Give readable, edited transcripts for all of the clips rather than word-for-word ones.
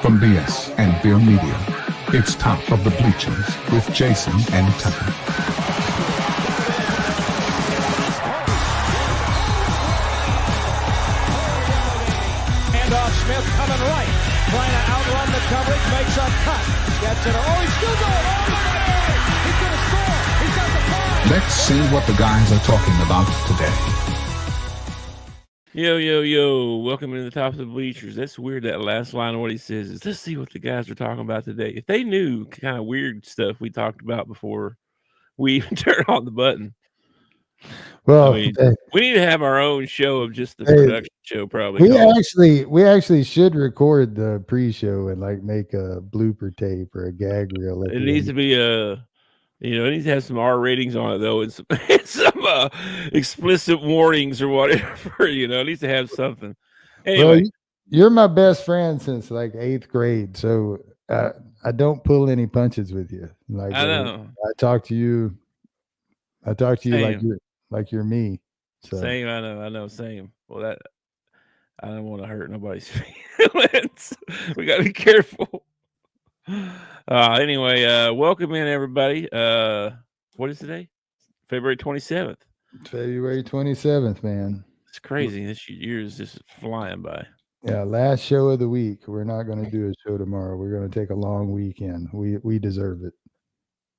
from BS and Beer Media. It's Top of the Bleachers with Jason and Tucker. Handoff, Smith coming right, trying to outrun the coverage, makes a cut, gets it. Oh, he's still going all the way. He's going to score. He's got the ball. Let's see what the guys are talking about today. Yo, welcome to the Top of the Bleachers. That's weird, that last line of what he says is, let's see what the guys are talking about today. If they knew kind of weird stuff we talked about before we even turned on the button. Well, I mean, we need to have our own show of just the production show, probably. We actually should record the pre-show and like make a blooper tape or a gag reel. It needs to be it needs to have some R ratings on it though, and some explicit warnings or whatever. It needs to have something. Anyway, well, you're my best friend since like 8th grade, so I don't pull any punches with you. Like I know. I talk to you like you're me. So. Same, I know, same. Well, that I don't want to hurt nobody's feelings. We got to be careful. Anyway, welcome in everybody. What is today? February 27th. February 27th, man. It's crazy. This year is just flying by. Yeah, last show of the week. We're not going to do a show tomorrow. We're going to take a long weekend. We deserve it.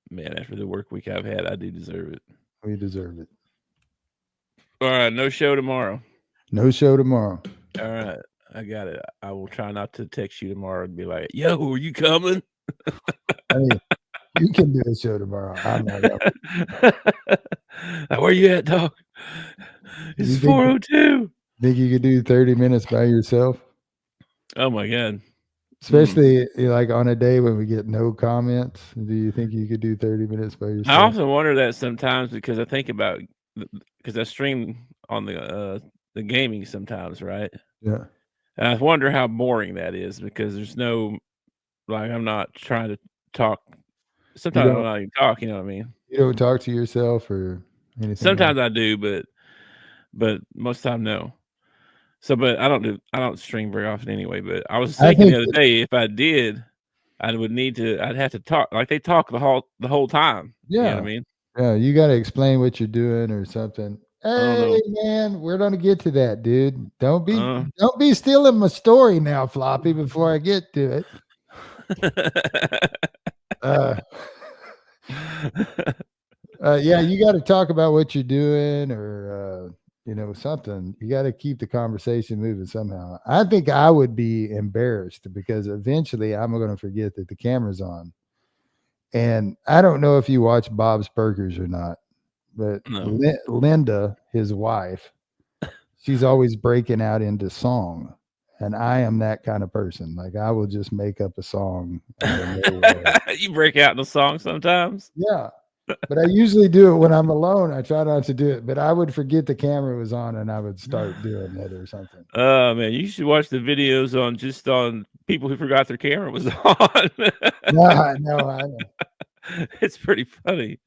Man, after the work week I've had, I do deserve it. We deserve it. All right, no show tomorrow. No show tomorrow. All right, I got it. I will try not to text you tomorrow and be like, yo, are you coming? I mean, you can do a show tomorrow. I'm not up. Where you at, dog? It's 4:02. Think you could do 30 minutes by yourself? Oh, my God. Especially like on a day when we get no comments. Do you think you could do 30 minutes by yourself? I often wonder that sometimes because I think about because I stream on the gaming sometimes, right? Yeah. And I wonder how boring that is because there's no I'm not trying to talk. Sometimes I'm not even talking. You know what I mean? You don't talk to yourself or anything. Sometimes I do, but most of the time no. So, but I don't stream very often anyway. But I was thinking the other day, if I did, I'd have to talk. Like they talk the whole time. Yeah, you know what I mean. Yeah, you got to explain what you're doing or something. Hey man, we're gonna get to that, dude. Don't be stealing my story now, Floppy. Before I get to it. Yeah, you got to talk about what you're doing or something. You got to keep the conversation moving somehow. I think I would be embarrassed because eventually I'm going to forget that the camera's on. And I don't know if you watch Bob's Burgers or not, but no. Linda, his wife, she's always breaking out into song. And I am that kind of person. Like I will just make up a song. You break out in a song sometimes? Yeah. But I usually do it when I'm alone. I try not to do it, but I would forget the camera was on and I would start doing it or something. Oh man, you should watch the videos on people who forgot their camera was on. No, I know. It's pretty funny.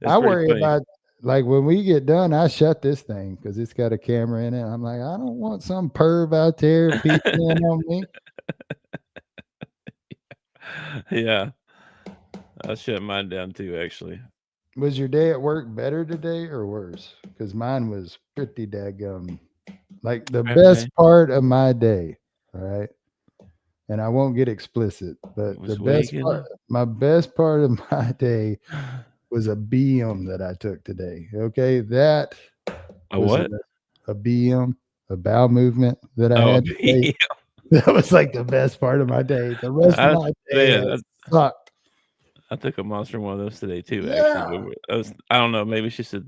I worry about like when we get done, I shut this thing because it's got a camera in it. I'm like, I don't want some perv out there peeking in on me. Yeah. I shut mine down too, actually. Was your day at work better today or worse? Because mine was pretty daggum. Like the best part of my day, all right? And I won't get explicit, but my best part of my day was a BM that I took today. Okay, that what? A BM, a bowel movement that I had today. That was like the best part of my day. The rest of my day sucked. I took a monster one of those today too. Actually, I don't know. Maybe it's just a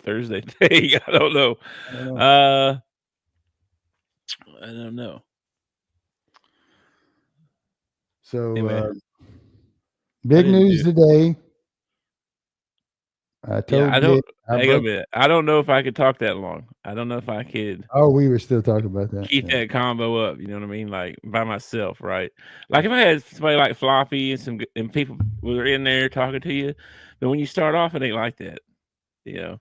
Thursday day. I don't know. I don't know. So, big news today. I don't know if I could talk that long. I don't know if I could. Oh, we were still talking about that. Keep that combo up. You know what I mean? Like by myself, right? Like if I had somebody like Floppy and people were in there talking to you, but when you start off, it ain't like that. Yeah.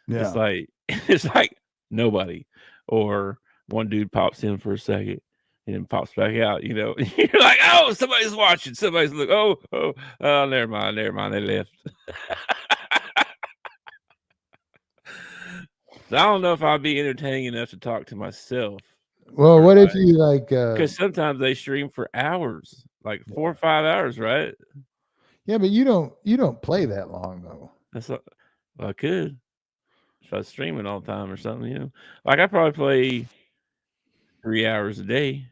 It's like nobody, or one dude pops in for a second. and then pops back out. You're like, oh, somebody's watching. Somebody's look. Oh, never mind. They left. So I don't know if I'll be entertaining enough to talk to myself. Well, what if you like? Because sometimes they stream for hours, like 4 or 5 hours, right? Yeah, but you don't play that long though. That's what I could if I was streaming all the time or something. Like I probably play 3 hours a day.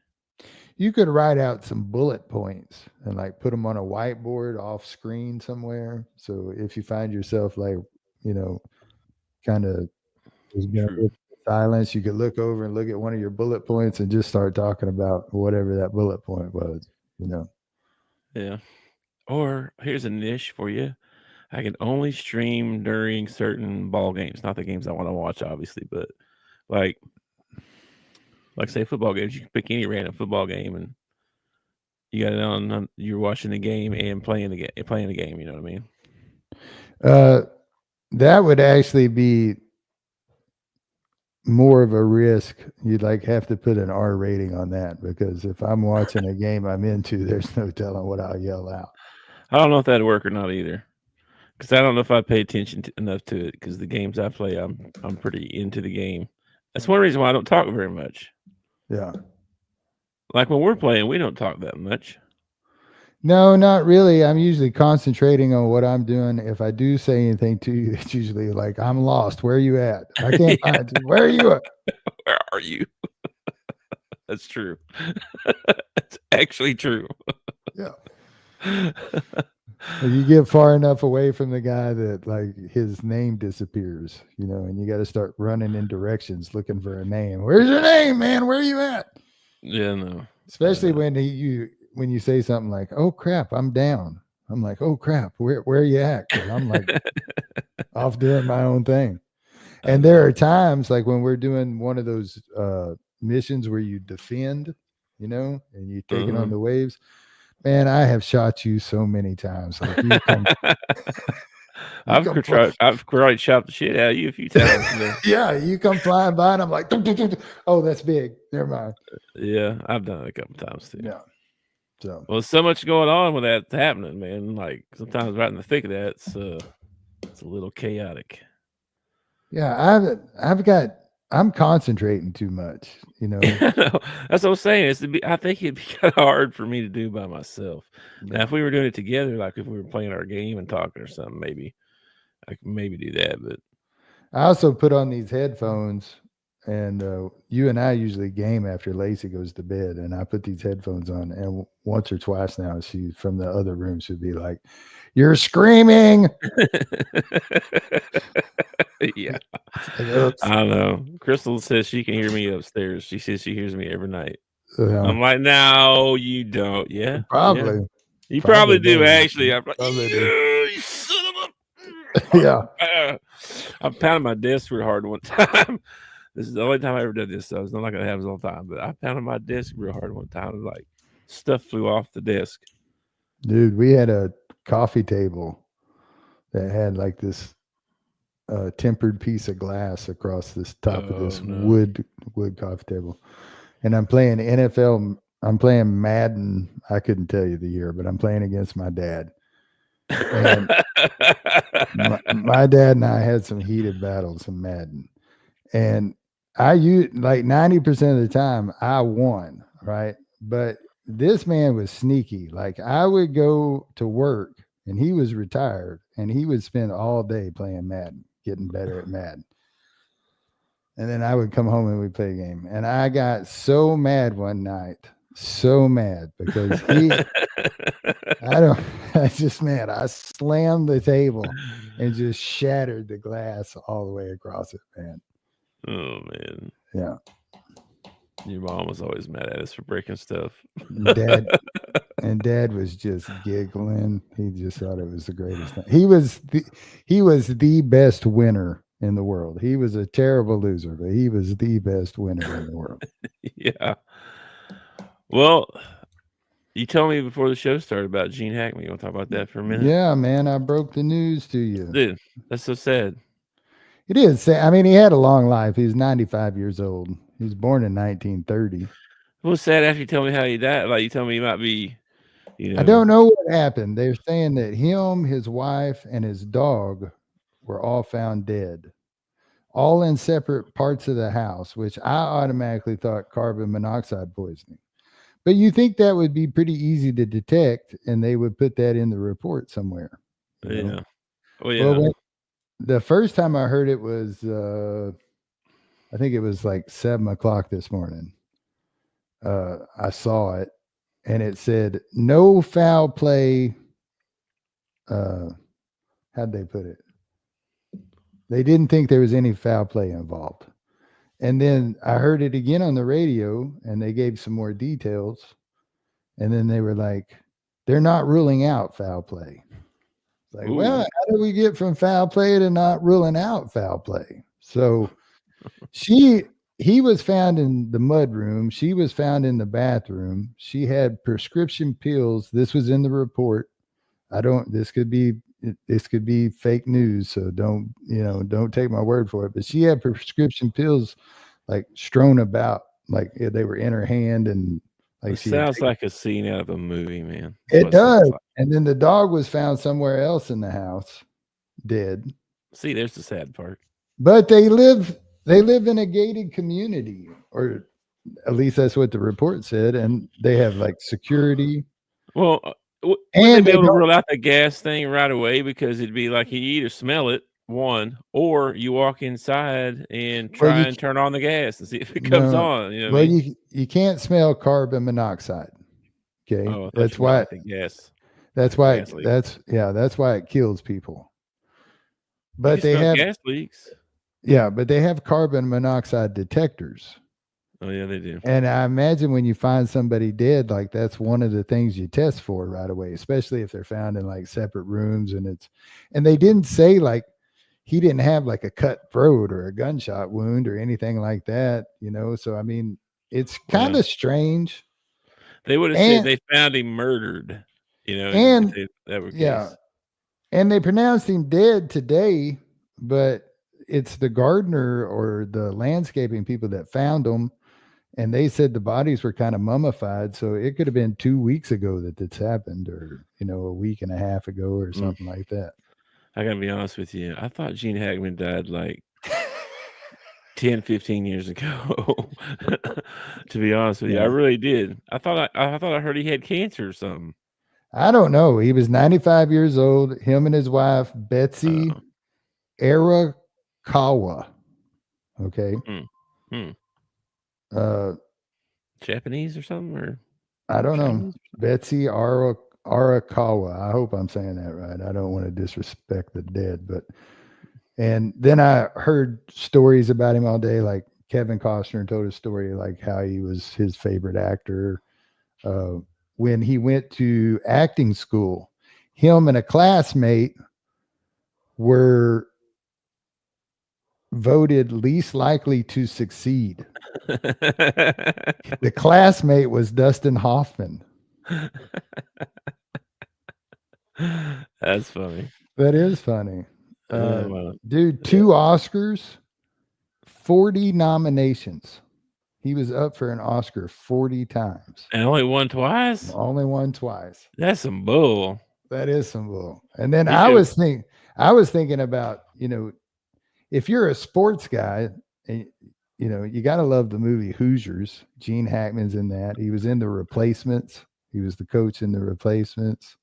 You could write out some bullet points and like put them on a whiteboard off screen somewhere. So if you find yourself like, kind of silence, you could look over and look at one of your bullet points and just start talking about whatever that bullet point was, Yeah. Or here's a niche for you. I can only stream during certain ball games, not the games I want to watch, obviously, but like say football games, you can pick any random football game and you got it on. You're watching the game and playing the game. You know what I mean? That would actually be more of a risk. You'd like have to put an R rating on that, because if I'm watching a game I'm into, there's no telling what I'll yell out. I don't know if that'd work or not either, because I don't know if I pay attention enough to it. Because the games I play, I'm pretty into the game. That's one reason why I don't talk very much. Yeah. Like when we're playing, we don't talk that much. No, not really. I'm usually concentrating on what I'm doing. If I do say anything to you, it's usually like, I'm lost. Where are you at? I can't find you. Where are you at? Where are you? That's true. That's actually true. Yeah. You get far enough away from the guy that like his name disappears, and you got to start running in directions looking for a name. Where's your name, man? Where are you at? Yeah, no. Especially when you say something like, "Oh crap, I'm down." I'm like, "Oh crap, where are you at?" 'Cause I'm like off doing my own thing. And there are times like when we're doing one of those missions where you defend, and you take it on the waves. Man, I have shot you so many times. Like I've probably shot the shit out of you a few times. Yeah, you come flying by and I'm like, oh, that's big. Never mind. Yeah, I've done it a couple times too. Yeah. So there's so much going on when that's happening, man. Like sometimes right in the thick of that, it's a little chaotic. Yeah, I'm concentrating too much, That's what I'm saying. I think it'd be kind of hard for me to do by myself. Yeah. Now, if we were doing it together, like if we were playing our game and talking or something, maybe I could maybe do that. But I also put on these headphones, and you and I usually game after Lacey goes to bed, and I put these headphones on, and once or twice now, she from the other room should be like, "You're screaming." Yeah. I don't know. Crystal says she can hear me upstairs. She says she hears me every night. I'm like, no, you don't. Yeah, probably. Yeah. You probably do, actually. I'm like, you son of a. Yeah. I'm pounding my desk real hard one time. This is the only time I ever did this, so it's not like it happens all the time. But I pounded my desk real hard one time, and like stuff flew off the desk. Dude, we had a coffee table that had like this tempered piece of glass across this top of this wood coffee table, and I'm playing NFL. I'm playing Madden. I couldn't tell you the year, but I'm playing against my dad. And my dad and I had some heated battles in Madden, and I used like 90% of the time I won, right? But this man was sneaky. Like I would go to work and he was retired and he would spend all day playing Madden, getting better at Madden. And then I would come home and we'd play a game. And I got so mad one night, so mad because I slammed the table and just shattered the glass all the way across it, man. Oh, man. Yeah. Your mom was always mad at us for breaking stuff. Dad was just giggling. He just thought it was the greatest thing. He was the best winner in the world. He was a terrible loser, but he was the best winner in the world. Yeah. Well, you told me before the show started about Gene Hackman. You want to talk about that for a minute? Yeah, man. I broke the news to you. Dude, that's so sad. It is sad. I mean, he had a long life. He's 95 years old. He was born in 1930. What's sad after you tell me how he died? Like you tell me he might be, I don't know what happened. They're saying that him, his wife, and his dog were all found dead, all in separate parts of the house, which I automatically thought carbon monoxide poisoning. But you think that would be pretty easy to detect, and they would put that in the report somewhere. You know? Yeah. Oh yeah. Well, the first time I heard it was, I think it was like 7:00 this morning. I saw it, and it said no foul play. How'd they put it? They didn't think there was any foul play involved. And then I heard it again on the radio, and they gave some more details. And then they were like, they're not ruling out foul play. It's like, well, how do we get from foul play to not ruling out foul play? So he was found in the mud room. She was found in the bathroom. She had prescription pills. This was in the report. This could be fake news. So don't take my word for it. But she had prescription pills like strewn about, like they were in her hand, and like it sounds like a scene out of a movie, man. It does. Like. And then the dog was found somewhere else in the house, dead. See, there's the sad part. But they live in a gated community, or at least that's what the report said, and they have like security. Well, and they be able to rule out the gas thing right away, because it'd be like you either smell it, one, or you walk inside and try and turn on the gas and see if it comes on. You know what I mean? You can't smell carbon monoxide. Okay, that's why gas. That's why that's why it kills people. But they have gas leaks. Yeah, but they have carbon monoxide detectors. Oh yeah, they do. And I imagine when you find somebody dead, like that's one of the things you test for right away, especially if they're found in like separate rooms. And they didn't say like he didn't have like a cut throat or a gunshot wound or anything like that, So I mean, it's kind of strange. They would have said they found him murdered, and they pronounced him dead today, but it's the gardener or the landscaping people that found him, and they said the bodies were kind of mummified, so it could have been 2 weeks ago that this happened, or a week and a half ago or something like that. I gotta be honest with you, I thought Gene Hackman died like 10-15 years ago. To be honest with you, I really did. I thought I heard he had cancer or something. I don't know. He was 95 years old. Him and his wife Betsy Arakawa. Okay. Japanese or something, or I don't know. Betsy Arakawa. I hope I'm saying that right. I don't want to disrespect the dead, and then I heard stories about him all day. Like Kevin Costner told a story like how he was his favorite actor. When he went to acting school, him and a classmate were voted least likely to succeed. The classmate was Dustin Hoffman. That's funny. That is funny. Dude, 2 Oscars, 40 nominations. He was up for an Oscar 40 times. And only won twice? Only won twice. That's some bull. That is some bull. And then I was thinking about, if you're a sports guy, and you got to love the movie Hoosiers. Gene Hackman's in that. He was in The Replacements. He was the coach in The Replacements.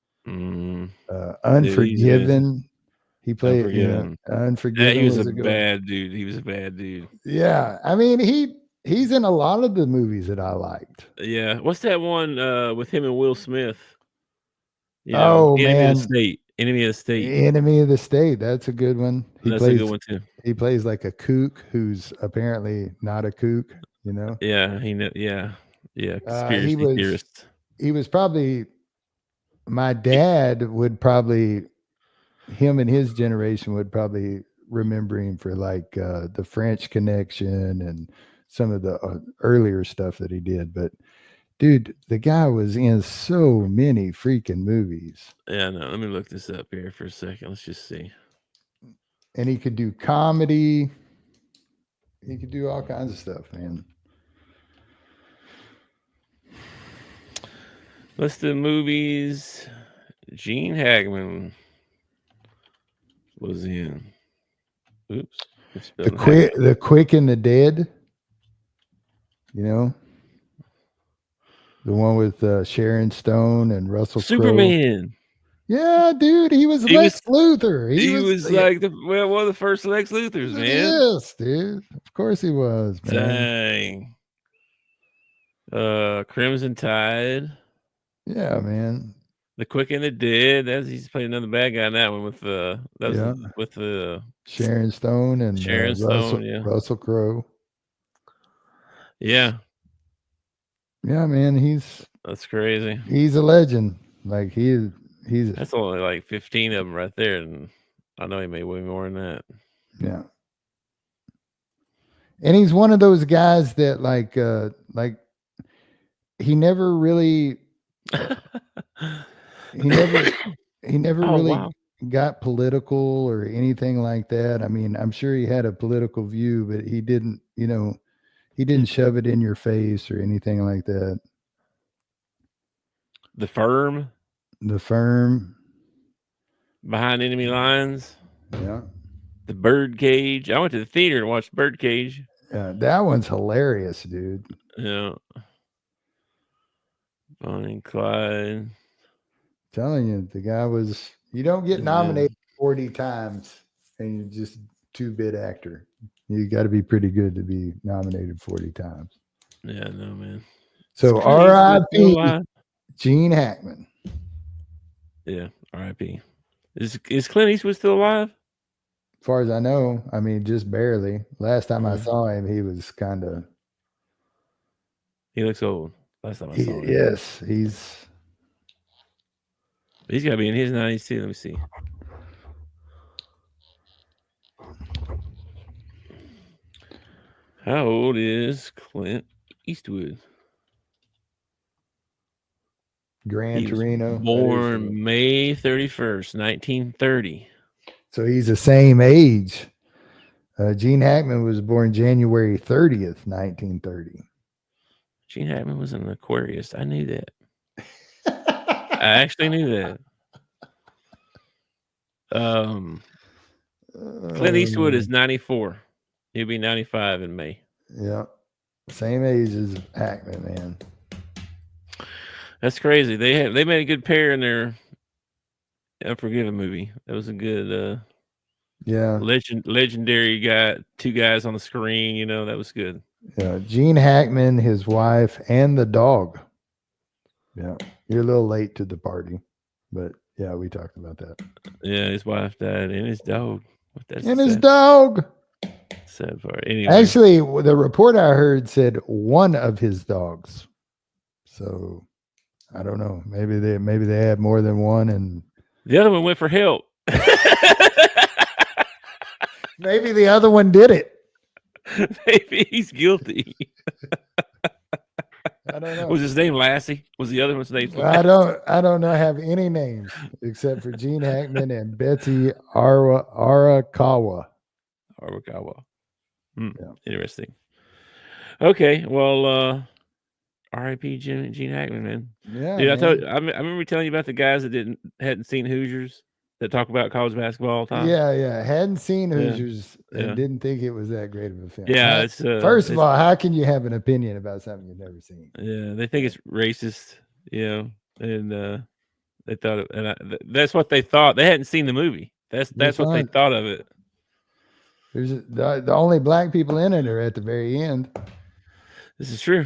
Unforgiven. He played Unforgiven. Yeah, he was a bad dude. He was a bad dude. Yeah. I mean, he's in a lot of the movies that I liked. Yeah. What's that one with him and Will Smith? Man. Enemy of the State. Enemy of the State. That's a good one. That's a good one too. He plays like a kook who's apparently not a kook, Yeah, conspiracy theorist. He was probably, my dad would probably, him and his generation would probably remember him for like the French Connection and some of the earlier stuff that he did. But dude, the guy was in so many freaking movies. Yeah, no, let me look this up here for a second. Let's just see. And he could do comedy. He could do all kinds of stuff, man. List of movies Gene Hackman was in. Oops. The Quick and the Dead. You know, the one with Sharon Stone and Russell Crowe. Superman. Yeah, dude, he was Lex Luthor. He was like one of the first Lex Luthors, man. Yes, dude. Of course he was, man. Dang. Crimson Tide. Yeah, man. The Quick and the Dead. He's played another bad guy in that one with Sharon Stone and Russell Crowe. Yeah. Yeah, man. That's crazy. He's a legend. Like he's that's only like 15 of them right there, and I know he made way more than that. Yeah. And he's one of those guys that like he never really he never really got political or anything like that. I mean, I'm sure he had a political view, but he didn't, he didn't shove it in your face or anything like that. The Firm. Behind Enemy Lines. Yeah. The Birdcage. I went to the theater and watched Birdcage. Yeah, that one's hilarious, dude. Yeah. Bonnie and Clyde. Telling you, the guy was. You don't get nominated 40 times and you're just 2-bit actor. You got to be pretty good to be nominated 40 times. Yeah, no, man. So R.I.P. Gene Hackman. Yeah, R.I.P. Is Clint Eastwood still alive? As far as I know, I mean, just barely. Last time I saw him, he was kind of. He looks old. Last time I saw him. Yes, He's got to be in his 90s too. Let me see. How old is Clint Eastwood? Gran Torino. Born May 31st, 1930. So he's the same age. Gene Hackman was born January 30th, 1930. Gene Hackman was an Aquarius. I knew that. I actually knew that. Clint Eastwood is 94. He'll be 95 in May. Yeah. Same age as Hackman, man. That's crazy. They made a good pair in their Unforgiven movie. That was a good legendary guy, two guys on the screen, that was good. Yeah, Gene Hackman, his wife, and the dog. Yeah. You're a little late to the party, but yeah, we talked about that. Yeah, his wife died and his dog. His dog. Sad part. Anyway. Actually, the report I heard said one of his dogs. So I don't know. Maybe they had more than one, and the other one went for help. Maybe the other one did it. Maybe he's guilty. I don't know. Was his name Lassie? Was the other one's name Lassie? I don't know. Have any names except for Gene Hackman and Betsy Arakawa. Yeah. Interesting. Okay, well, R.I.P. Gene Hackman, man. Yeah, dude. I remember telling you about the guys that hadn't seen Hoosiers that talk about college basketball all the time. Yeah. Hadn't seen Hoosiers and didn't think it was that great of a film. Yeah, first of all, how can you have an opinion about something you've never seen? Yeah, they think it's racist, and they thought, that's what they thought. They hadn't seen the movie. That's what they thought of it. There's the only black people in it are at the very end. This is true.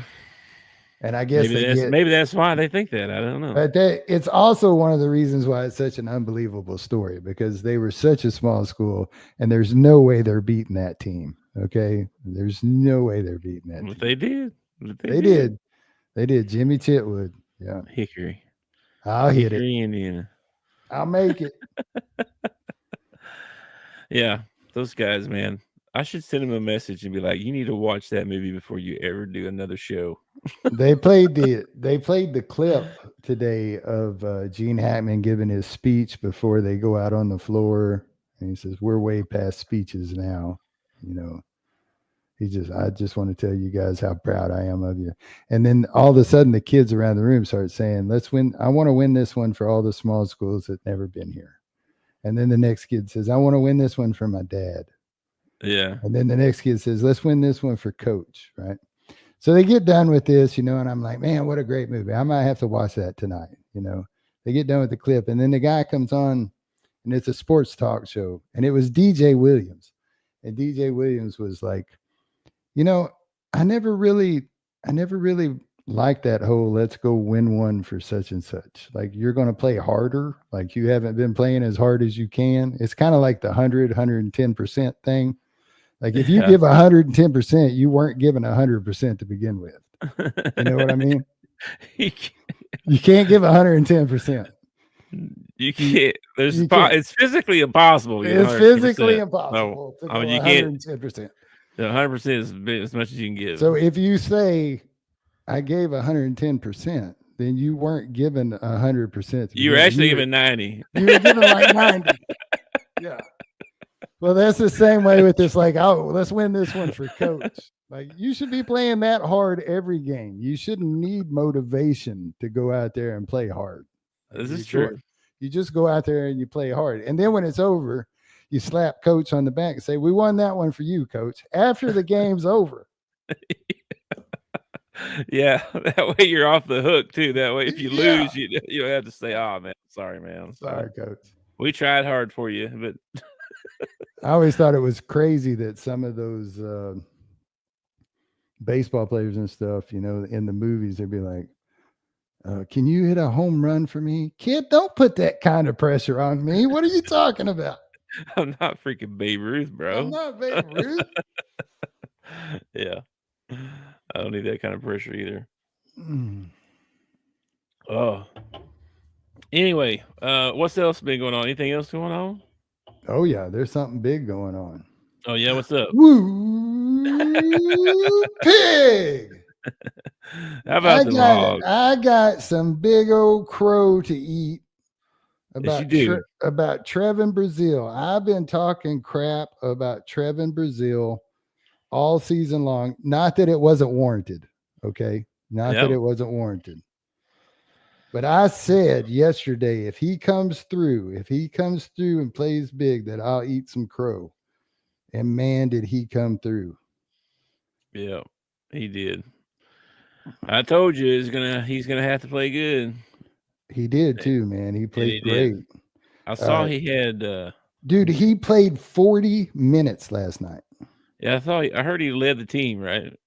And I guess maybe that's why they think that. I don't know. But it's also one of the reasons why it's such an unbelievable story, because they were such a small school and there's no way they're beating that team. Okay. There's no way they're beating that team. They did. They did. Jimmy Chitwood. Yeah. Hickory. I'll hit it. Indiana. I'll make it. Yeah. Those guys, man. I should send them a message and be like, you need to watch that movie before you ever do another show. They played the clip today of Gene Hackman giving his speech before they go out on the floor. And he says, we're way past speeches now, I just want to tell you guys how proud I am of you. And then all of a sudden the kids around the room start saying, let's win. I want to win this one for all the small schools that never been here. And then the next kid says, I want to win this one for my dad. Yeah. And then the next kid says, let's win this one for coach. Right. So they get done with this, and I'm like, man, what a great movie. I might have to watch that tonight. They get done with the clip, and then the guy comes on, and it's a sports talk show, and it was DJ Williams. And DJ Williams was like, I never really liked that whole let's go win one for such and such. Like, you're going to play harder. Like, you haven't been playing as hard as you can. It's kind of like the 110% thing. Like, if you give 110%, you weren't given 100% to begin with. You know what I mean? You can't give 110%. You can't. It's physically impossible. It's physically impossible. No, you can't. 110%. 100% is as much as you can give. So if you say I gave 110%, then you weren't given 100%. You were actually given 90. You were given like 90. Yeah. Well, that's the same way with this. Like, let's win this one for coach. Like, you should be playing that hard every game. You shouldn't need motivation to go out there and play hard. This is true. You just go out there and you play hard. And then when it's over, you slap coach on the back and say, we won that one for you, coach, after the game's over. Yeah, that way you're off the hook too. That way, if you lose, you don't have to say, "Oh man, sorry, man, I'm sorry, coach. We tried hard for you." But I always thought it was crazy that some of those baseball players and stuff, in the movies, they'd be like, "Can you hit a home run for me, kid? Don't put that kind of pressure on me. What are you talking about?" I'm not freaking Babe Ruth, bro. I'm not Babe Ruth. Yeah. I don't need that kind of pressure either. Mm. Oh. Anyway, what's else been going on? Anything else going on? Oh, yeah. There's something big going on. Oh, yeah. What's up? Woo! Pig! How about the Hogs? I got some big old crow to eat about Trevin Brazil. I've been talking crap about Trevin Brazil all season long. Not that it wasn't warranted. Okay. Not that it wasn't warranted. But I said yesterday, if he comes through and plays big, that I'll eat some crow. And man, did he come through. Yeah, he did. I told you he's gonna have to play good. He did too, man. He played great. I saw he had dude, he played 40 minutes last night. Yeah, I heard he led the team, right?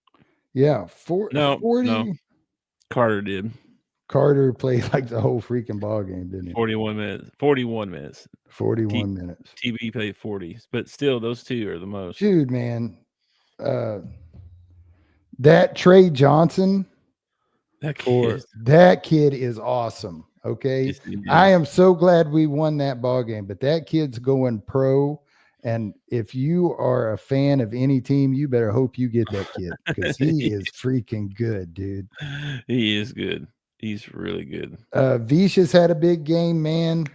Yeah, 40. No. Carter did. Carter played like the whole freaking ball game, didn't he? 41 minutes. 41 minutes. 41 minutes. TB played 40, but still, those two are the most. Dude, man, that Trey Johnson, that kid is awesome. Okay, yes, I am so glad we won that ball game. But that kid's going pro. And if you are a fan of any team, you better hope you get that kid because he is freaking good, dude. He is good. He's really good. Vicious had a big game, man.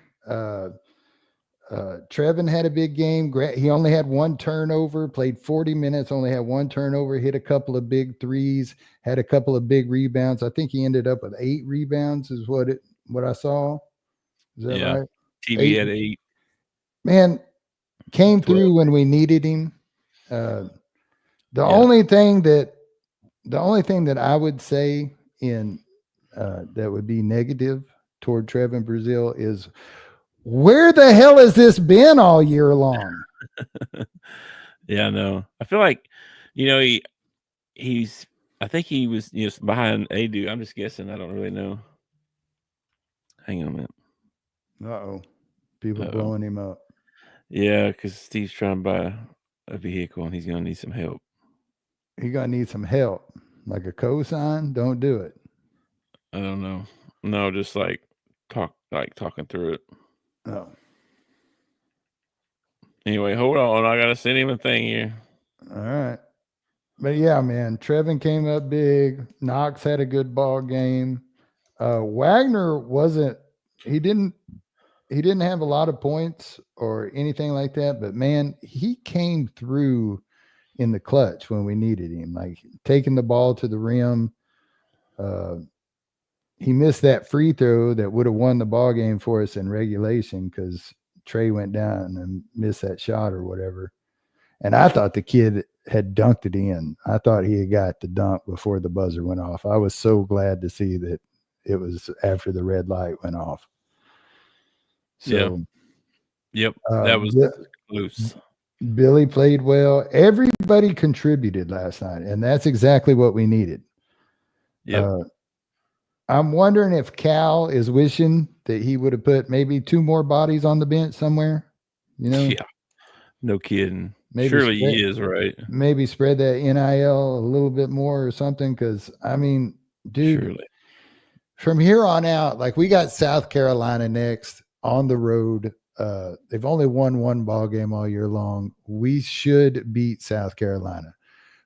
Trevin had a big game. He only had one turnover, played 40 minutes, only had one turnover, hit a couple of big threes, had a couple of big rebounds. I think he ended up with 8 rebounds is what I saw. Is that right? TV had 8. Man, came through when we needed him. The only thing that I would say in that would be negative toward Trevin Brazil is, where the hell has this been all year long? Yeah, I know. I feel like, I think he was behind Adu. I'm just guessing. I don't really know. Hang on a minute. Uh-oh. People blowing him up. Yeah, because Steve's trying to buy a vehicle and he's going to need some help. He's going to need some help. Like a cosign? Don't do it. I don't know. No, just talking through it. Oh. Anyway, hold on. I got to send him a thing here. All right. But yeah, man, Trevin came up big. Knox had a good ball game. Wagner he didn't have a lot of points or anything like that, but man, he came through in the clutch when we needed him, like taking the ball to the rim. He missed that free throw that would have won the ball game for us in regulation because Trey went down and missed that shot or whatever. And I thought the kid had dunked it in. I thought he had got the dunk before the buzzer went off. I was so glad to see that it was after the red light went off. So, yep, that was loose. Billy played well. Everybody contributed last night, and that's exactly what we needed. Yeah. I'm wondering if Cal is wishing that he would have put maybe 2 more bodies on the bench somewhere. Yeah, no kidding. Maybe surely he is, right? Maybe spread that NIL a little bit more or something. Because I mean, dude, surely. From here on out, like we got South Carolina next on the road. They've only won 1 ball game all year long. We should beat South Carolina.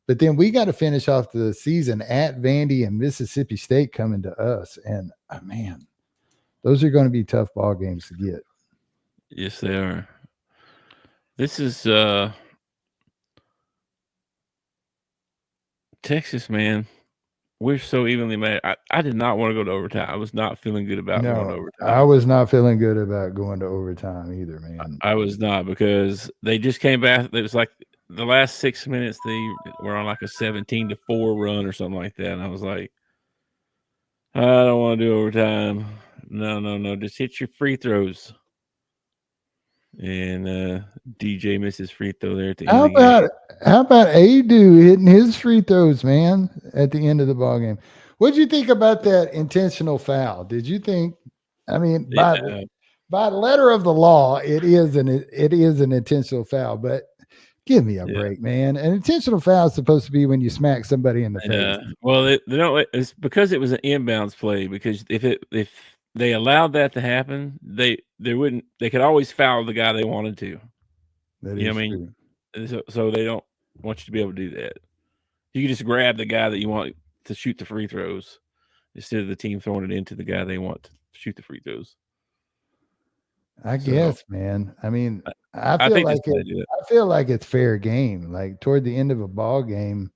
But then we got to finish off the season at Vandy and Mississippi State coming to us. And, man, those are going to be tough ball games to get. Yes, they are. This is Texas, man. We're so evenly matched. I did not want to go to overtime. I was not feeling good about going to overtime. I was not feeling good about going to overtime either, man. I was not, because they just came back. It was like the last 6 minutes, they were on like a 17-4 run or something like that. And I was like, I don't want to do overtime. No. Just hit your free throws. And DJ misses free throw there at the end of the game. How about Adu hitting his free throws, man, at the end of the ball game? What did you think about that intentional foul? Did you think, I mean, by letter of the law, it is an intentional foul, but give me a break, man. An intentional foul is supposed to be when you smack somebody in the face. Well, it's because it was an inbounds play, because if they allowed that to happen, they could always foul the guy they wanted to. That is true. So they don't want you to be able to do that. You can just grab the guy that you want to shoot the free throws instead of the team throwing it into the guy they want to shoot the free throws. I guess, man. I mean, I feel like it's fair game. Like toward the end of a ball game,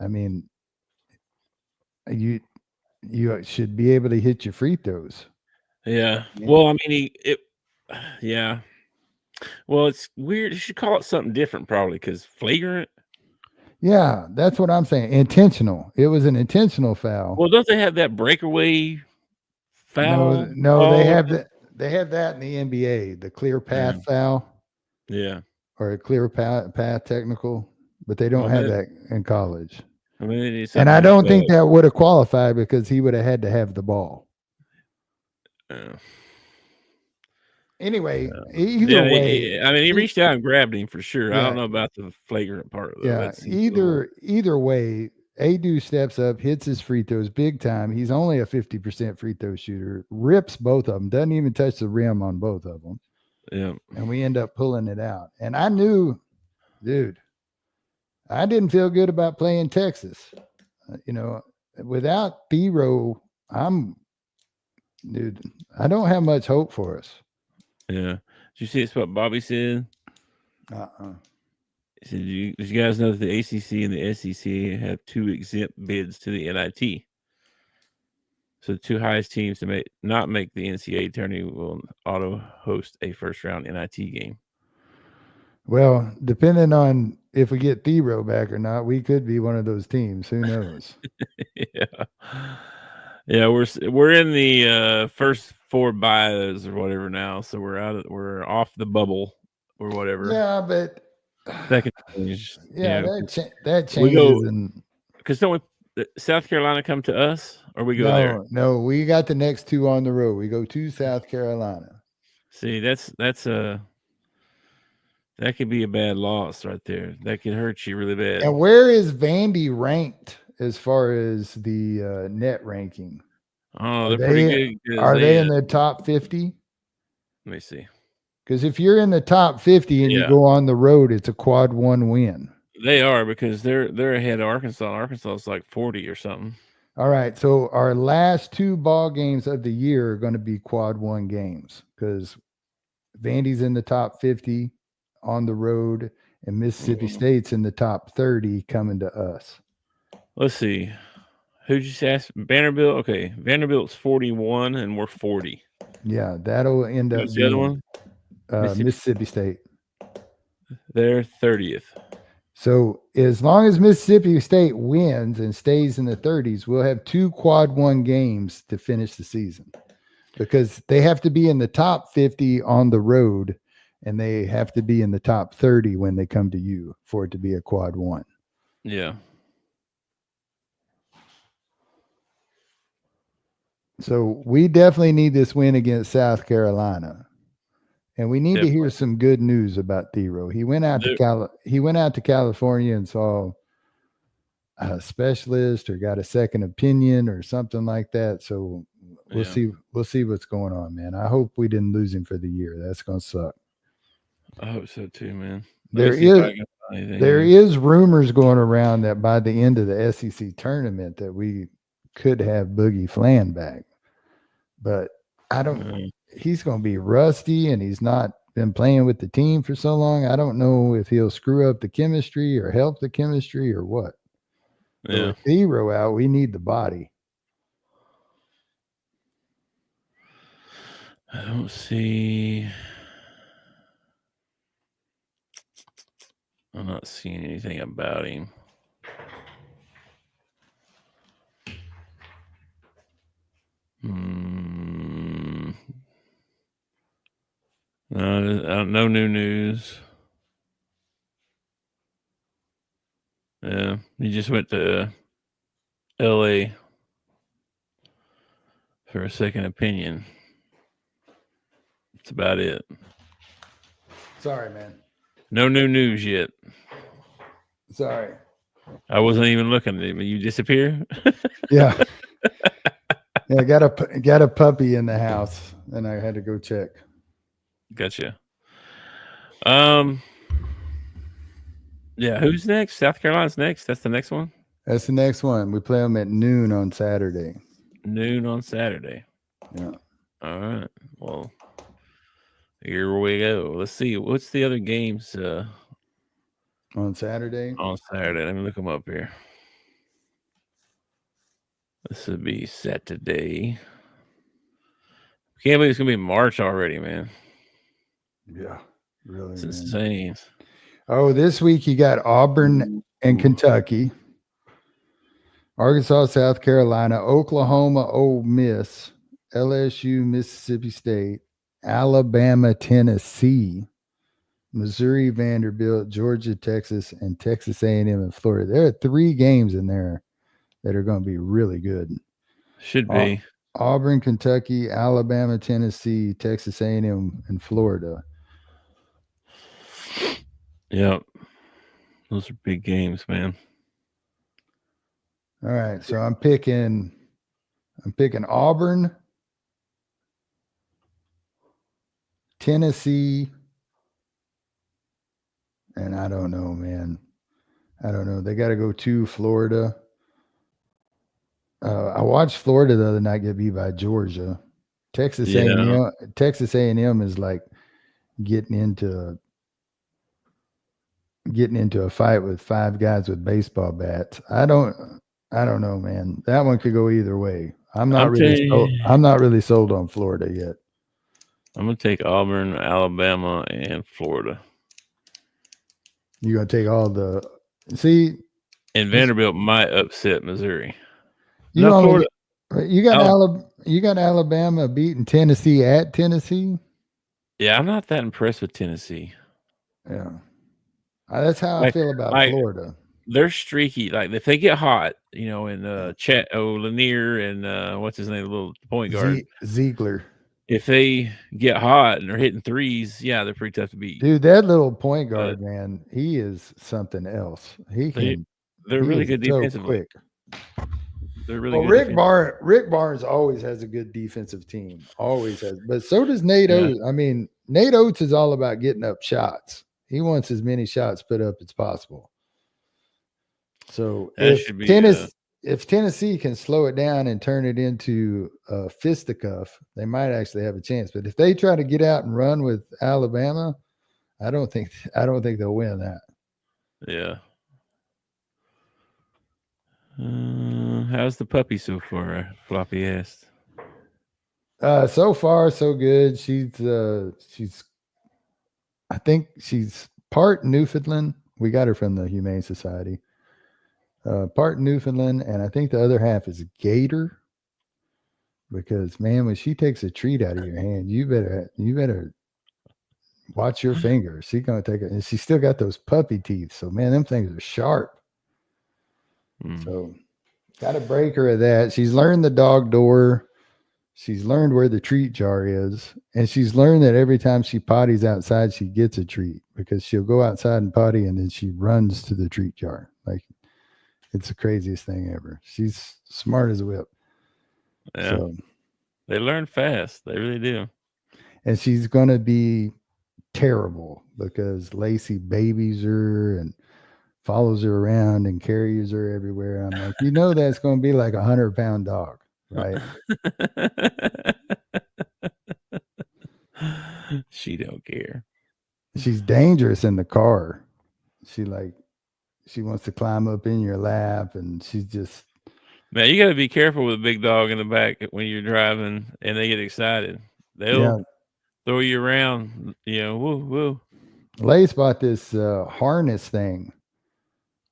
I mean, you should be able to hit your free throws. Yeah. Well, I mean, yeah. Well, it's weird. You should call it something different, probably, because flagrant. Yeah, that's what I'm saying. Intentional. It was an intentional foul. Well, don't they have that breakaway foul? No, they have that. They have that in the NBA, the clear path foul. Yeah. Or a clear path technical, but they don't have that in college. I mean, and I don't think that would have qualified because he would have had to have the ball. Anyway, either way. I mean, he reached out and grabbed him for sure. Yeah. I don't know about the flagrant part of it. Yeah, either way, Adu steps up, hits his free throws big time. He's only a 50% free throw shooter, rips both of them, doesn't even touch the rim on both of them. Yeah. And we end up pulling it out. And I knew, dude, I didn't feel good about playing Texas. Without Thero, I don't have much hope for us. Yeah. Did you see what Bobby said? He said, did you guys know that the ACC and the SEC have 2 exempt bids to the NIT? So the 2 highest teams to not make the NCAA tournament will auto host a first-round NIT game. Well, depending on if we get Thero back or not, we could be one of those teams. Who knows? Yeah, we're in the first 4 buys or whatever now, so we're off the bubble or whatever. Yeah, but that can change. Yeah, that changes. Because don't South Carolina come to us, or we go there? No, we got the next 2 on the road. We go to South Carolina. See, that could be a bad loss right there. That could hurt you really bad. And where is Vandy ranked as far as the net ranking? Oh, they're pretty good. Are they in the top 50? Let me see. Because if you're in the top 50 and you go on the road, it's a quad 1 win. They are, because they're ahead of Arkansas. Arkansas is like 40 or something. All right, so our last 2 ball games of the year are going to be quad 1 games because Vandy's in the top 50 on the road, and Mississippi State's in the top 30 coming to us. Let's see. Who'd you say? Vanderbilt? Okay. Vanderbilt's 41 and we're 40. Yeah, that'll end up Who's the other one? Mississippi State. They're 30th. So as long as Mississippi State wins and stays in the 30s, we'll have 2 quad 1 games to finish the season, because they have to be in the top 50 on the road and they have to be in the top 30 when they come to you for it to be a quad 1. Yeah. So we definitely need this win against South Carolina. And we need to hear some good news about Thero. He went out to California and saw a specialist or got a second opinion or something like that. So we'll see what's going on, man. I hope we didn't lose him for the year. That's gonna suck. I hope so too, man. There is rumors going around that by the end of the SEC tournament that we could have Boogie Flan back, but I don't. He's going to be rusty, and he's not been playing with the team for so long. I don't know if he'll screw up the chemistry or help the chemistry or what. Yeah. With Thero out, we need the body. I don't see. I'm not seeing anything about him. No new news. Yeah, he just went to LA for a second opinion. That's about it. Sorry, man. No new news yet. Sorry. I wasn't even looking at him. You disappear? Yeah. Yeah, got a puppy in the house, and I had to go check. Gotcha. Yeah, who's next? South Carolina's next. That's the next one? That's the next one. We play them at noon on Saturday. Noon on Saturday. Yeah. All right. Well, here we go. Let's see. What's the other games on Saturday? On Saturday. Let me look them up here. This would be Saturday. Can't believe it's going to be March already, man. Yeah, really. It's insane. Oh, this week you got Auburn and Kentucky, Arkansas, South Carolina, Oklahoma, Ole Miss, LSU, Mississippi State, Alabama, Tennessee, Missouri, Vanderbilt, Georgia, Texas, and Texas A&M and Florida. There are 3 games in there that are going to be really good. Should be. Auburn, Kentucky, Alabama, Tennessee, Texas A&M, and Florida. Yep. Those are big games, man. All right. So I'm picking Auburn, Tennessee, and I don't know, man. I don't know. They got to go to Florida. I watched Florida the other night get beat by Georgia. Texas A&M is like getting into a fight with 5 guys with baseball bats. I don't know, man. That one could go either way. I'm not really sold on Florida yet. I'm going to take Auburn, Alabama, and Florida. You're going to take all the – see? And Vanderbilt might upset Missouri. You got Alabama beating Tennessee at Tennessee? Yeah, I'm not that impressed with Tennessee. Yeah. That's how I feel about Florida. They're streaky. Like, if they get hot, and Chet Lanier and what's his name, the little point guard. Ziegler. If they get hot and they're hitting threes, yeah, they're pretty tough to beat. Dude, that little point guard, man, he is something else. They're really good defensively. Quick. They're really good. Rick Barnes always has a good defensive team. Always has. But so does Nate Oates. I mean, Nate Oates is all about getting up shots. He wants as many shots put up as possible. So if Tennessee can slow it down and turn it into a fisticuff, they might actually have a chance. But if they try to get out and run with Alabama, I don't think they'll win that. Yeah. How's the puppy so far? Floppy asked. So far so good. I think she's part Newfoundland. We got her from the Humane Society. Part Newfoundland, and I think the other half is Gator. Because man, when she takes a treat out of your hand, you better watch your fingers. She's gonna take it, and she's still got those puppy teeth. So man, them things are sharp. So got to break her of that. She's learned the dog door. She's learned where the treat jar is, and she's learned that every time she potties outside, she gets a treat because she'll go outside and potty, and then she runs to the treat jar. Like it's the craziest thing ever. She's smart as a whip. Yeah. So, they learn fast. They really do. And she's going to be terrible because Lacey babies her and follows her around and carries her everywhere. I'm like, that's going to be like 100-pound dog, right? She don't care. She's dangerous in the car. She wants to climb up in your lap, and she's just. Man, you got to be careful with a big dog in the back when you're driving and they get excited. They'll throw you around, woo, woo. Lace bought this harness thing,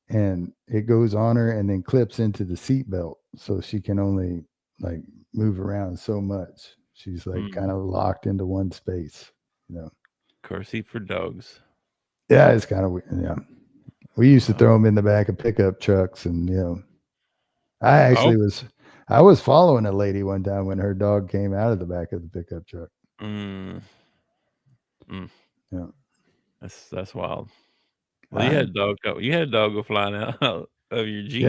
and it goes on her and then clips into the seatbelt, so she can only move around so much. She's kind of locked into one space, Car seat for dogs. Yeah, it's kind of weird. Yeah, we used to throw them in the back of pickup trucks, and I actually was following a lady one time when her dog came out of the back of the pickup truck. Yeah, that's wild. Well, you had a dog go flying out of your Jeep.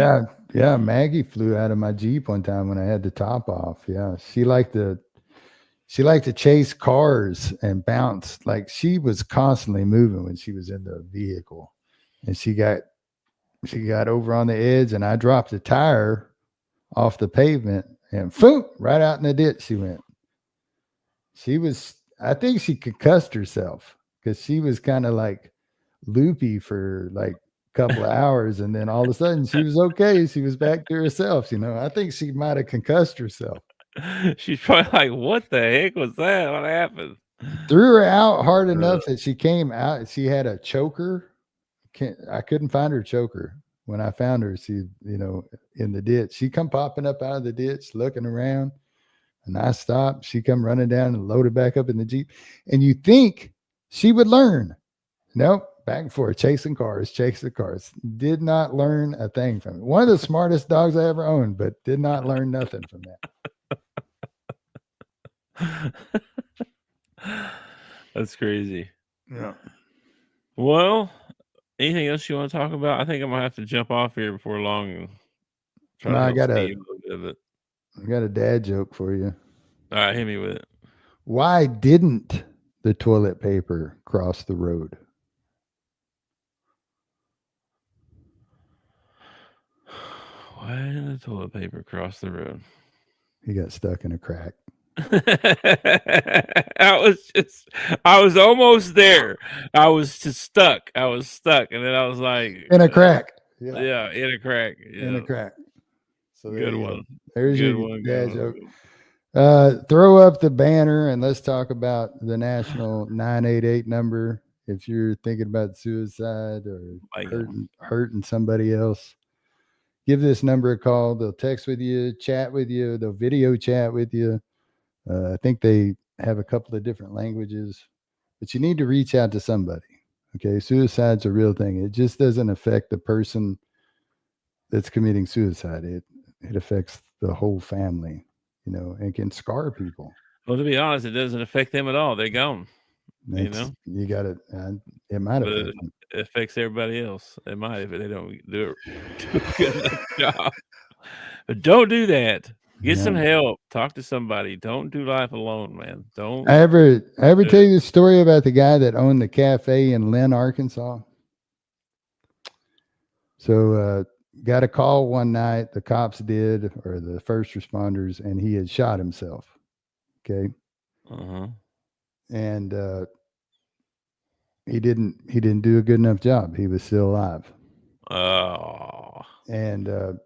Yeah. Maggie flew out of my Jeep one time when I had the top off. Yeah, she liked to chase cars and bounce. Like she was constantly moving when she was in the vehicle, and she got over on the edge, and I dropped a tire off the pavement, and boom, right out in the ditch she went. I think she concussed herself because she was kind of loopy for a couple of hours, and then all of a sudden she was okay. She was back to herself. I think she might have concussed herself. She's probably like, what the heck was that? What happened? Threw her out hard enough that she came out. She had a choker. I couldn't find her choker. When I found her, she, in the ditch, she come popping up out of the ditch, looking around, and I stopped. She come running down and loaded back up in the Jeep. And you think she would learn. Nope. Back and forth, chasing cars. Did not learn a thing from it. One of the smartest dogs I ever owned, but did not learn nothing from that. That's crazy. Yeah. Well, anything else you want to talk about? I think I'm gonna have to jump off here before long. And I got a dad joke for you. All right, hit me with it. Why didn't the toilet paper cross the road? Why didn't the toilet paper cross the road? He got stuck in a crack. I was almost there. I was just stuck. And then I was like, in a crack. Yeah, in a crack. Yeah. In a crack. So good one. There's your dad joke. Throw up the banner and let's talk about the national 988 number. If you're thinking about suicide or hurting somebody else, give this number a call. They'll text with you, chat with you, they'll video chat with you. I think they have a couple of different languages, but you need to reach out to somebody. Okay. Suicide's a real thing. It just doesn't affect the person that's committing suicide. It affects the whole family, and can scar people. Well, to be honest, it doesn't affect them at all. They're gone. You got it. It might affect them. It affects everybody else. It might if they don't do a good enough job. But don't do that. Get some help. Talk to somebody. Don't do life alone, man. Don't. I ever tell you the story about the guy that owned the cafe in Lynn, Arkansas? So got a call one night, the cops did, or the first responders, and he had shot himself. Okay. Uh-huh. And he didn't do a good enough job. He was still alive. Oh. And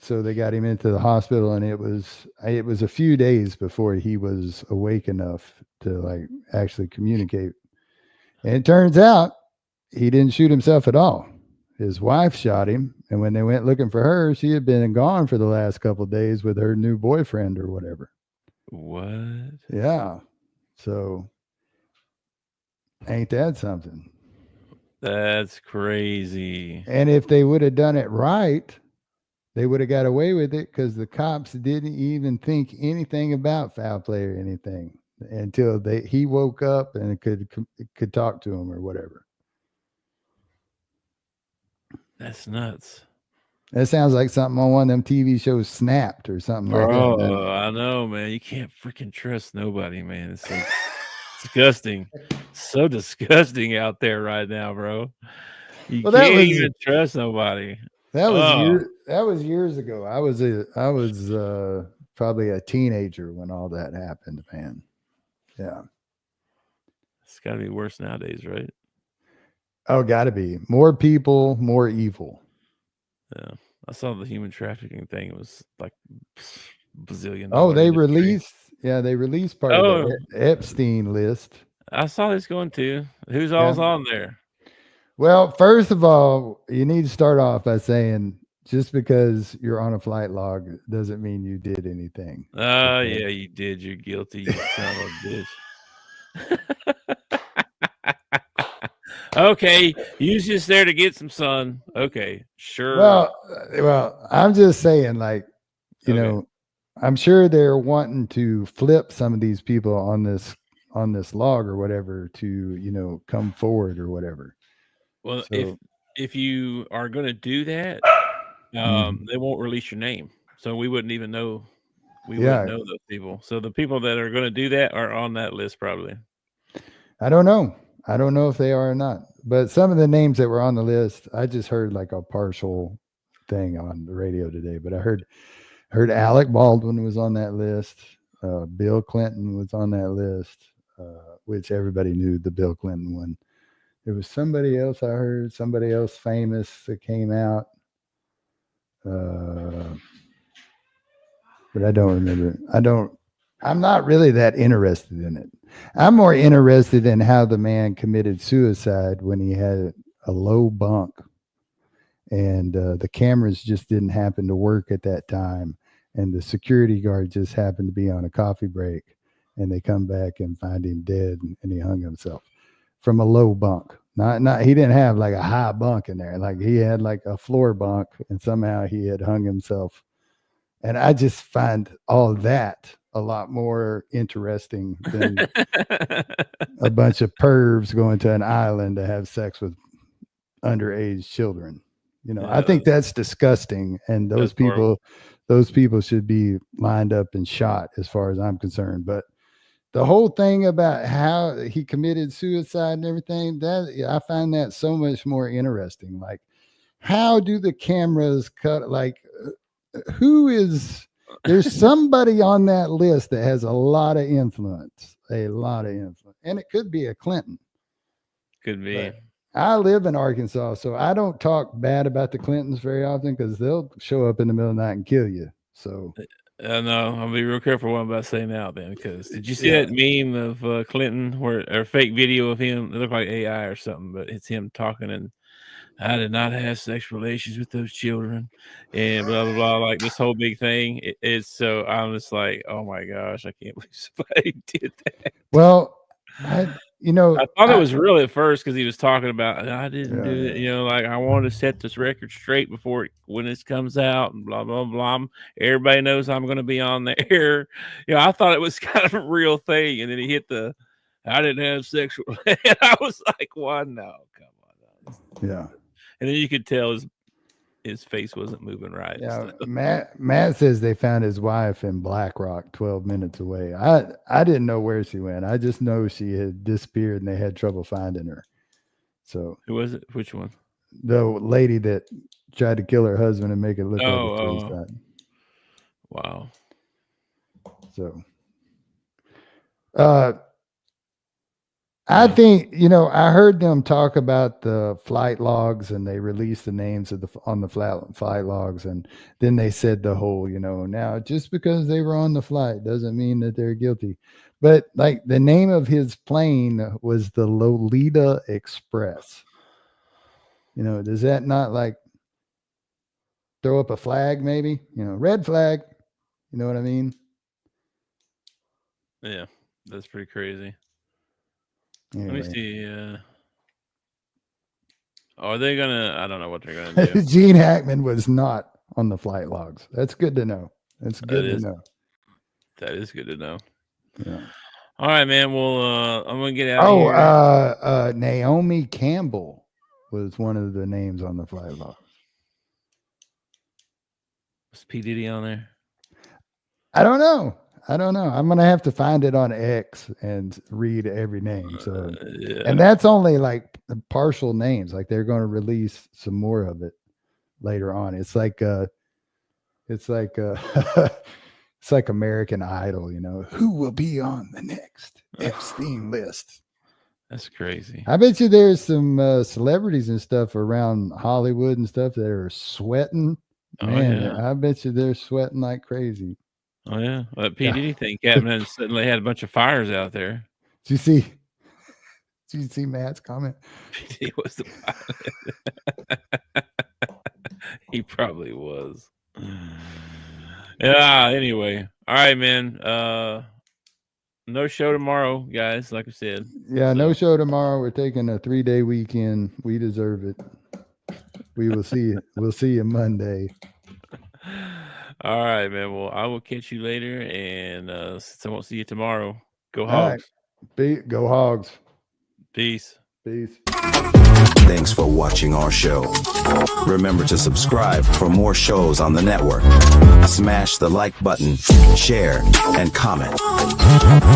so they got him into the hospital, and it was a few days before he was awake enough to like actually communicate. And it turns out he didn't shoot himself at all. His wife shot him, and when they went looking for her, she had been gone for the last couple of days with her new boyfriend or whatever. What? Yeah. So ain't that something? That's crazy. And if they would have done it right, they would have got away with it because the cops didn't even think anything about foul play or anything until he woke up and could talk to him or whatever. That's nuts. That sounds like something on one of them TV shows, Snapped or something like that. Oh, I know, man. You can't freaking trust nobody, man. It's so disgusting. So disgusting out there right now, bro. You can't even trust nobody. That was years ago. I was probably a teenager when all that happened, man. Yeah. It's got to be worse nowadays, right? Oh, got to be. More people, more evil. Yeah. I saw the human trafficking thing. It was like bazillion. Oh, they released part of the Epstein list. I saw this going too. Who's all's on there? Well, first of all, you need to start off by saying just because you're on a flight log doesn't mean you did anything. Oh, yeah, you did. You're guilty, you son of a bitch. Okay, you was just there to get some sun. Okay, sure. Well, I'm just saying, like, you know, I'm sure they're wanting to flip some of these people on this log or whatever to, you know, come forward or whatever. Well, so, if you are going to do that, they won't release your name, so we wouldn't even know. We wouldn't know those people. So the people that are going to do that are on that list, probably. I don't know if they are or not. But some of the names that were on the list, I just heard like a partial thing on the radio today. But I heard Alec Baldwin was on that list. Bill Clinton was on that list, which everybody knew the Bill Clinton one. There was somebody else I heard, somebody else famous that came out. But I don't remember. I'm not really that interested in it. I'm more interested in how the man committed suicide when he had a low bunk and the cameras just didn't happen to work at that time. And the security guard just happened to be on a coffee break and they come back and find him dead and he hung himself from a low bunk. Not he didn't have like a high bunk in there. Like he had like a floor bunk and somehow he had hung himself. And I just find all that a lot more interesting than a bunch of pervs going to an island to have sex with underage children. You know, I think that's disgusting. And those people should be lined up and shot as far as I'm concerned. But the whole thing about how he committed suicide and everything, that I find that so much more interesting. Like, how do the cameras cut? Like, there's somebody on that list that has a lot of influence, and it could be a Clinton. Could be. But I live in Arkansas, so I don't talk bad about the Clintons very often because they'll show up in the middle of the night and kill you. So no, I'll be real careful what I'm about to say now, then, because did you see that meme of Clinton or fake video of him? It looked like AI or something, but it's him talking and I did not have sexual relations with those children and blah, blah, blah. Like this whole big thing. It's so I'm just like, oh my gosh, I can't believe somebody did that. Well, I thought it was real at first because he was talking about I didn't do it. You know, like I want to set this record straight when this comes out and blah, blah, blah. Everybody knows I'm going to be on the air. You know, I thought it was kind of a real thing. And then he hit I didn't have sexual. And I was like, well, no, come on. Yeah. And then you could tell his face wasn't moving right. Yeah, Matt says they found his wife in Black Rock, 12 minutes away. I didn't know where she went. I just know she had disappeared and they had trouble finding her. So who was it? Which one? The lady that tried to kill her husband and make it look like a suicide. Wow. So I think, I heard them talk about the flight logs, and they released the names of on the flight logs. And then they said the whole, now just because they were on the flight doesn't mean that they're guilty. But like the name of his plane was the Lolita Express. Does that not like throw up a flag, maybe? Red flag. You know what I mean? Yeah, that's pretty crazy. Anyway. Let me see. Are they gonna? I don't know what they're gonna do. Gene Hackman was not on the flight logs. That's good to know. That's good to know. That is good to know. Yeah. All right, man. Well, I'm gonna get out of here. Naomi Campbell was one of the names on the flight logs. Was P. Diddy on there? I don't know. I'm gonna have to find it on X and read every name. So, yeah. And that's only like partial names. Like they're going to release some more of it later on. It's like it's like American Idol. Who will be on the next Epstein list? That's crazy. I bet you there's some celebrities and stuff around Hollywood and stuff that are sweating. Man, yeah. I bet you they're sweating like crazy. Oh yeah, that P. Diddy thing happened, and suddenly had a bunch of fires out there. Did you see Matt's comment? P. Diddy was the pilot. He probably was. Yeah. Anyway, all right, man. No show tomorrow, guys. Like I said. Yeah, no show tomorrow. We're taking a 3-day weekend. We deserve it. We will see you. We'll see you Monday. All right, man. Well, I will catch you later, and since I won't see you tomorrow, go Hogs. Right. Go Hogs. Peace. Thanks for watching our show. Remember to subscribe for more shows on the network. Smash the like button, share, and comment.